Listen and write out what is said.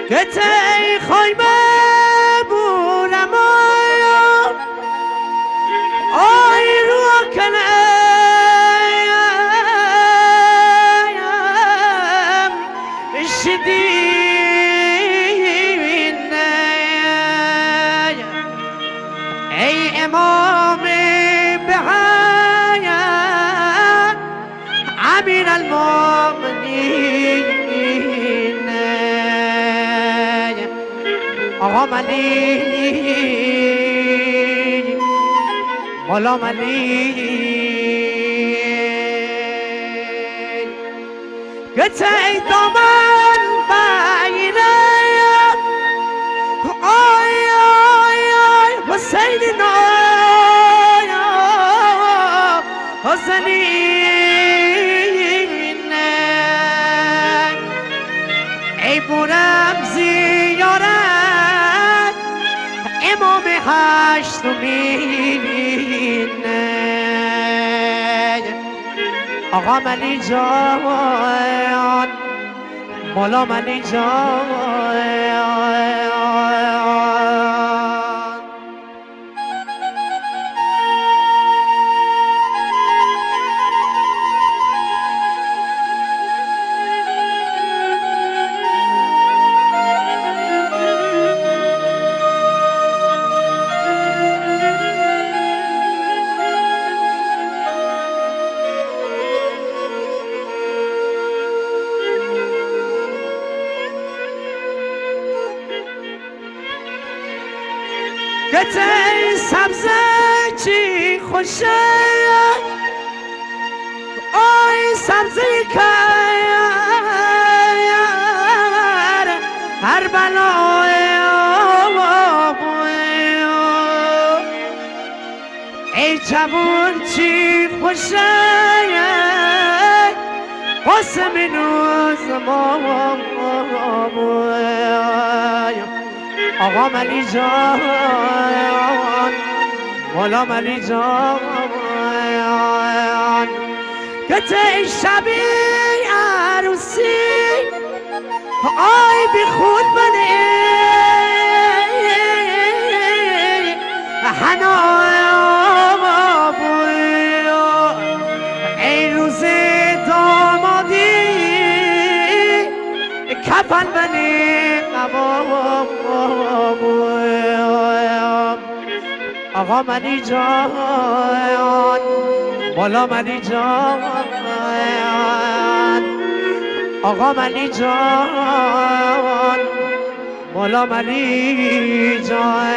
گتی خایمه بورم آی رو کنم شدین ای امام بهایم امیر المؤمنین آقا ملی مولا ملی گتی دامن بگیرم آی آی آی حسین نای حسینین ای بورم زیارت امام هشتمین آقا ملی جان مولا ملی جان گتی سبزه چی خوشه آی سبزه کار هر بلای ای جوون چی خوشه قسم نوز آقا ملی جان مولا ملی جان گتی شبی عروسی آی بی خود منی هنای ای روز دامادی کفن منی آقا ملی جان مولا ملی جان آقا ملی جان مولا ملی جان